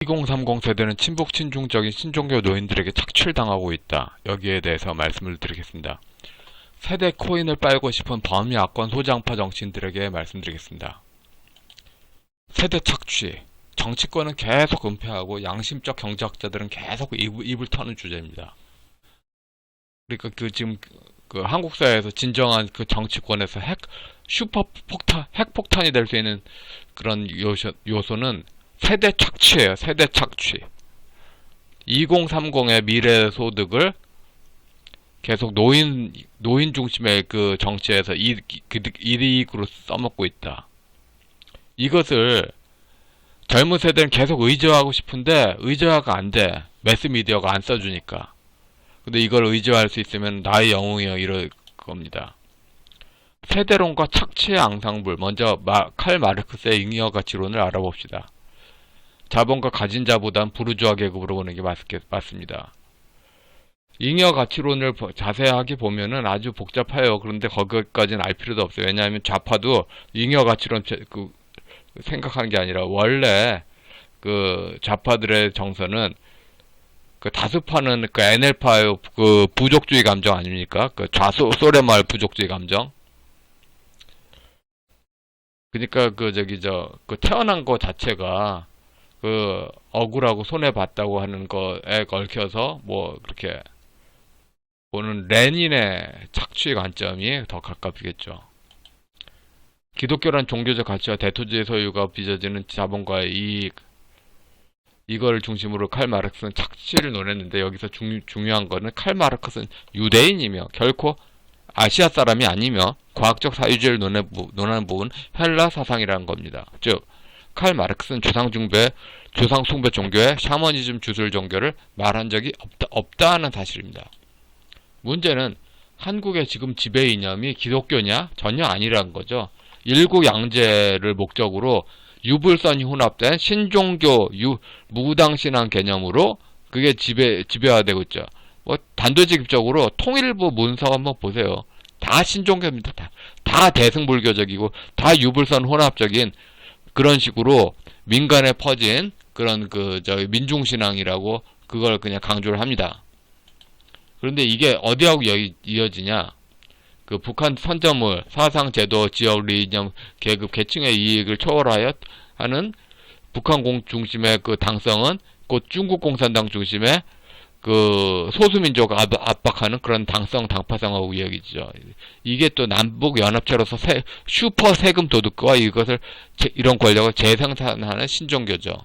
2030 세대는 친북 친중적인 신종교 노인들에게 착취당하고 있다. 여기에 대해서 말씀을 드리겠습니다. 세대 코인을 빨고 싶은 범야권 소장파 정치인들에게 말씀드리겠습니다. 세대 착취. 정치권은 계속 은폐하고 양심적 경제학자들은 계속 입을 터는 주제입니다. 그러니까 지금 한국 사회에서 진정한 정치권에서 핵폭탄이 될 수 있는 그런 요소는 세대 착취예요. 세대 착취. 2030의 미래 소득을 계속 노인 중심의 정치에서 이익으로 써먹고 있다. 이것을 젊은 세대는 계속 의지하고 싶은데 의지화가 안 돼. 매스미디어가 안 써주니까. 근데 이걸 의지할 수 있으면 나의 영웅이여 이럴 겁니다. 세대론과 착취의 앙상블. 먼저 칼 마르크스의 잉여 가치론을 알아봅시다. 자본가 가진 자보단 부르주아 계급으로 보는 게 맞습니다. 잉여 가치론을 자세하게 보면은 아주 복잡해요. 그런데 거기까지는 알 필요도 없어요. 왜냐하면 좌파도 잉여 가치론 생각하는 게 아니라 원래 좌파들의 정서는 다수파는 NL파의 부족주의 감정 아닙니까? 소련말 부족주의 감정. 그러니까 태어난 거 자체가 억울하고 손해봤다고 하는 거에 얽혀서 그렇게 보는 레닌의 착취 관점이 더 가깝겠죠. 기독교란 종교적 가치와 대토지의 소유가 빚어지는 자본과의 이익, 이걸 중심으로 칼 마르크스는 착취를 논했는데, 여기서 중요한 거는 칼 마르크스는 유대인이며 결코 아시아 사람이 아니며 과학적 사유주의를 논하는 부분 헬라 사상이라는 겁니다. 즉 칼 마르크스는 조상 숭배 종교의 샤머니즘 주술 종교를 말한 적이 없다는 사실입니다. 문제는 한국의 지금 지배 이념이 기독교냐? 전혀 아니라는 거죠. 일국양제를 목적으로 유불선이 혼합된 신종교 무당신앙 개념으로 그게 지배화되고 있죠. 단도직입적으로 통일부 문서 한번 보세요. 다 신종교입니다. 다 대승불교적이고 다 유불선 혼합적인 그런 식으로 민간에 퍼진 그런 민중신앙이라고 그걸 그냥 강조를 합니다. 그런데 이게 어디하고 이어지냐? 북한 선점을 사상, 제도, 지역, 이념, 계급, 계층의 이익을 초월하여 하는 북한 중심의 당성은 곧 중국 공산당 중심의 소수민족 압박하는 그런 당파성하고 이어지죠. 이게 또 남북 연합체로서 슈퍼 세금 도둑과 이런 권력을 재생산하는 신종교죠.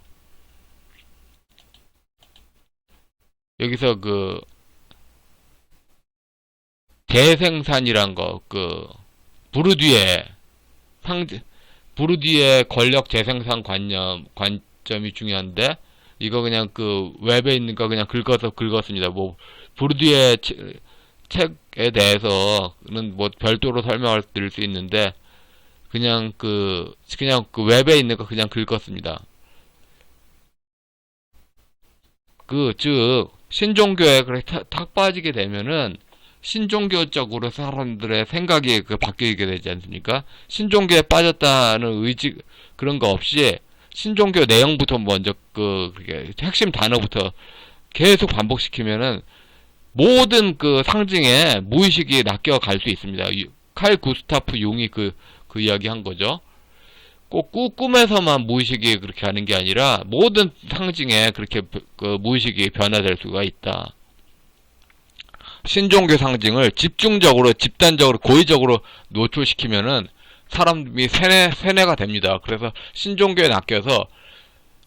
여기서 재생산이란 거, 부르디의 권력 재생산 관점이 중요한데, 이거 그냥 웹에 있는 거 그냥 긁었습니다. 부르디의 책에 대해서는 별도로 설명을 드릴 수 있는데, 그냥 웹에 있는 거 그냥 긁었습니다. 즉, 신종교에 탁 빠지게 되면은, 신종교적으로 사람들의 생각이 바뀌게 되지 않습니까? 신종교에 빠졌다는 의지, 그런 거 없이, 신종교 내용부터 먼저 핵심 단어부터 계속 반복시키면은 모든 상징에 무의식이 낚여갈 수 있습니다. 칼 구스타프 융이 그 이야기 한 거죠. 꼭 꿈에서만 무의식이 그렇게 하는 게 아니라 모든 상징에 그렇게 무의식이 변화될 수가 있다. 신종교 상징을 집단적으로, 고의적으로 노출시키면은 사람이 세뇌가 됩니다. 그래서 신종교에 낚여서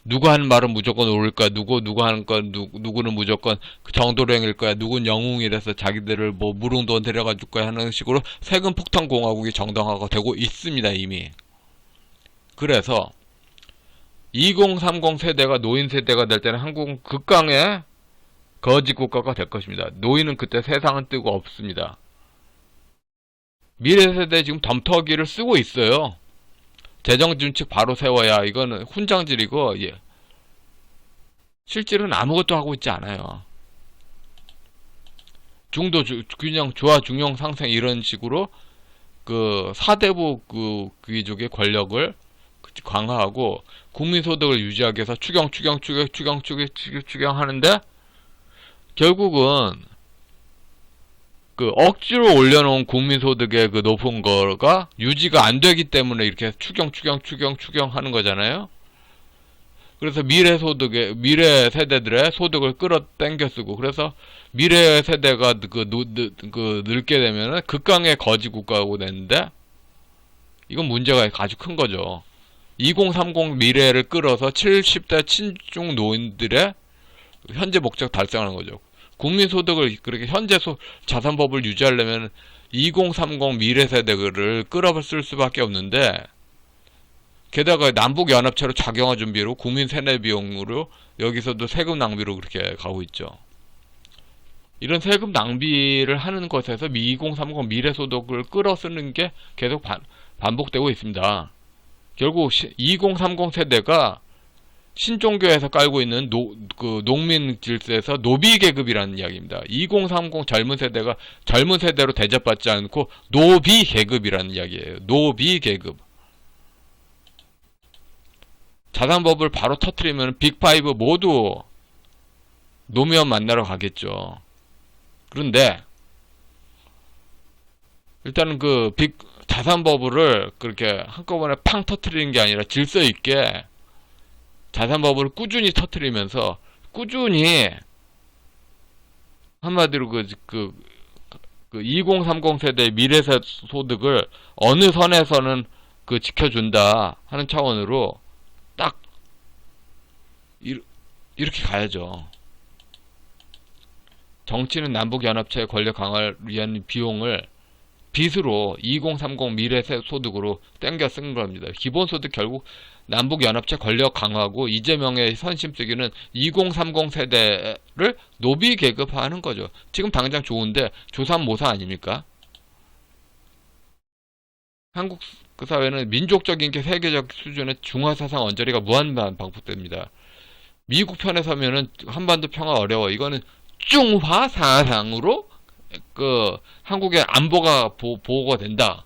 누구 하는 말은 무조건 옳을 거야. 누구 하는 건 누구는 무조건 정도령일 거야. 누구는 영웅이라서 자기들을 무릉도원 데려가 줄 거야 하는 식으로 세금 폭탄 공화국이 정당화가 되고 있습니다. 이미. 그래서 2030 세대가 노인 세대가 될 때는 한국은 극강의 거지 국가가 될 것입니다. 노인은 그때 세상은 뜨고 없습니다. 미래세대 지금 덤터기를 쓰고 있어요. 재정준칙 바로 세워야 이거는 훈장질이고, 실질은 아무것도 하고 있지 않아요. 중도 균형, 조화, 중용, 상생 이런 식으로 사대부 귀족의 권력을 강화하고 국민소득을 유지하기 위해서 추경하는데 결국은 그 억지로 올려놓은 국민소득의 그 높은 거가 유지가 안 되기 때문에 이렇게 추경하는 거잖아요. 그래서 미래 세대들의 소득을 끌어당겨 쓰고, 그래서 미래 세대가 늙게 되면은 극강의 거지 국가가 되는데, 이건 문제가 아주 큰 거죠. 2030 미래를 끌어서 70대 친중 노인들의 현재 목적 달성하는 거죠. 국민소득을 그렇게 현재 자산법을 유지하려면 2030 미래 세대를 끌어쓸 수밖에 없는데, 게다가 남북연합체로 작용화 준비로 국민 세뇌 비용으로 여기서도 세금 낭비로 그렇게 가고 있죠. 이런 세금 낭비를 하는 것에서 2030 미래 소득을 끌어쓰는 게 계속 반복되고 있습니다. 결국 2030 세대가 신종교에서 깔고 있는 농민 질서에서 노비 계급이라는 이야기입니다. 2030 젊은 세대가 젊은 세대로 대접받지 않고 노비 계급이라는 이야기예요. 노비 계급. 자산법을 바로 터트리면 빅5 모두 노무현 만나러 가겠죠. 그런데 일단은 자산법을 그렇게 한꺼번에 팡 터트리는 게 아니라 질서 있게 자산법을 꾸준히 터트리면서 꾸준히 한마디로 2030 세대의 미래 소득을 어느 선에서는 지켜준다 하는 차원으로 딱 이렇게 가야죠. 정치는 남북연합체의 권력 강화를 위한 비용을 빚으로 2030 미래 소득으로 땡겨 쓴 겁니다. 기본소득 결국 남북연합체 권력 강화하고 이재명의 선심 쓰기는 2030 세대를 노비 계급화하는 거죠. 지금 당장 좋은데 조삼모사 아닙니까? 한국 사회는 민족적인 게 세계적 수준의 중화사상 언저리가 무한반 반복됩니다. 미국 편에 서면은 한반도 평화 어려워. 이거는 중화사상으로 한국의 안보가 보호가 된다.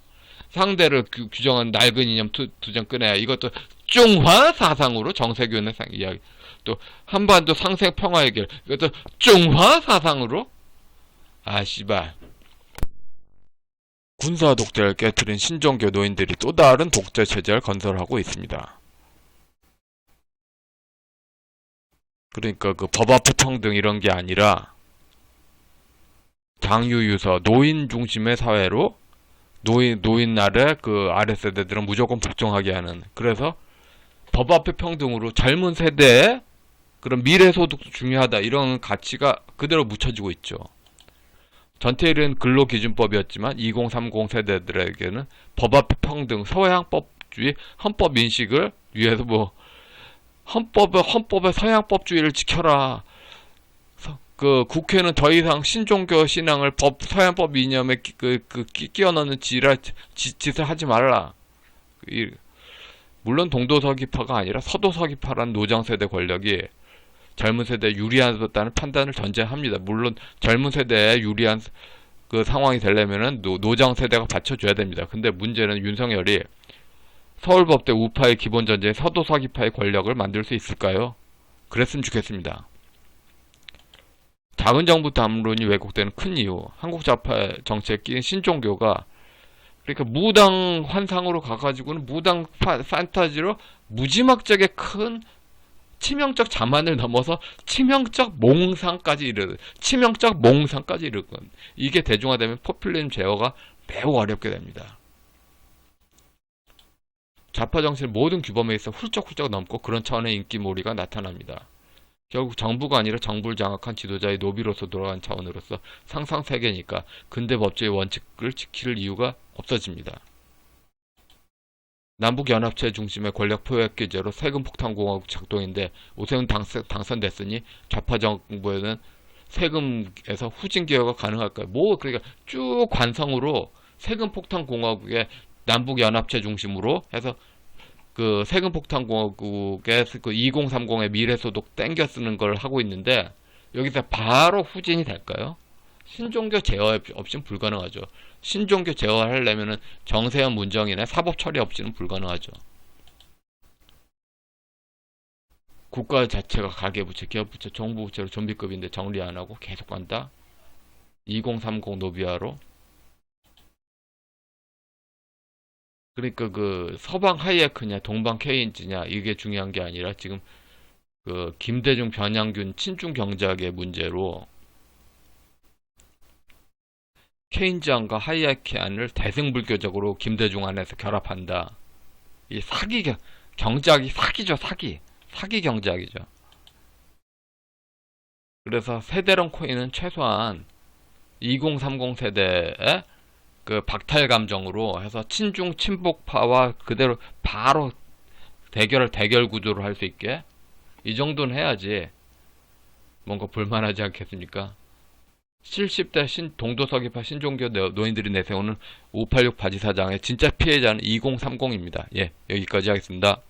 상대를 규정한 낡은 이념 투정 꺼내야. 이것도 중화사상으로 정세균의 이야기. 또 한반도 상생 평화 해결. 이것도 중화사상으로. 씨발. 군사 독재를 깨뜨린 신종교 노인들이 또 다른 독재 체제를 건설하고 있습니다. 그러니까 법 앞에 평등 이런 게 아니라 장유유서 노인 중심의 사회로 노인 아래 아래 세대들은 무조건 복종하게 하는. 그래서 법 앞에 평등으로 젊은 세대의 그런 미래 소득도 중요하다 이런 가치가 그대로 묻혀지고 있죠. 전태일은 근로기준법이었지만 2030 세대들에게는 법 앞에 평등, 서양법주의, 헌법 인식을 위해서 헌법의 서양법주의를 지켜라. 국회는 더 이상 신종교 신앙을 서양법 이념에 끼워 넣는 짓을 하지 말라. 물론 동도서기파가 아니라 서도서기파라는 노정세대 권력이 젊은 세대에 유리하다는 판단을 전제합니다. 물론 젊은 세대에 유리한 상황이 되려면은 노정 세대가 받쳐줘야 됩니다. 근데 문제는 윤석열이 서울법대 우파의 기본 전제에 서도서기파의 권력을 만들 수 있을까요? 그랬으면 좋겠습니다. 작은 정부 담론이 왜곡되는 큰 이유, 한국 좌파 정치에 끼인 신종교가 그러니까 무당 환상으로 가가지고는 무당 판타지로 무지막지하게 큰 치명적 자만을 넘어서 치명적 몽상까지 이르는 이게 대중화되면 포퓰리즘 제어가 매우 어렵게 됩니다. 좌파 정치는 모든 규범에 있어 훌쩍훌쩍 넘고 그런 차원의 인기몰이가 나타납니다. 결국 정부가 아니라 정부를 장악한 지도자의 노비로서 돌아간 차원으로서 상상세계니까 근대 법제의 원칙을 지킬 이유가 없어집니다. 남북연합체 중심의 권력 포획 기제로 세금폭탄공화국 작동인데 오세훈 당선됐으니 좌파 정부에는 세금에서 후진 기여가 가능할까요? 그러니까 쭉 관성으로 세금폭탄공화국의 남북연합체 중심으로 해서 세금폭탄공화국의 2030의 미래소득 땡겨 쓰는 걸 하고 있는데 여기서 바로 후진이 될까요? 신종교 제어 없이는 불가능하죠. 신종교 제어하려면은 정세현 문정인의 사법 처리 없이는 불가능하죠. 국가 자체가 가계부채, 기업부채, 정부부채로 좀비급인데 정리 안 하고 계속 간다. 2030 노비아로. 그러니까 그 서방 하이에크냐 동방 케인즈냐 이게 중요한 게 아니라 지금 그 김대중 변양균 친중 경제학의 문제로 케인즈안과 하이에크안을 대승불교적으로 김대중 안에서 결합한다. 이 경제학이 사기죠, 사기 경제학이죠. 그래서 세대론 코인은 최소한 2030 세대의 그 박탈 감정으로 해서 친중 친북파와 그대로 바로 대결 구조로 할 수 있게 이 정도는 해야지 뭔가 볼만하지 않겠습니까? 70대 동도서기파 신종교 노인들이 내세우는 586 바지 사장의 진짜 피해자는 2030입니다. 예, 여기까지 하겠습니다.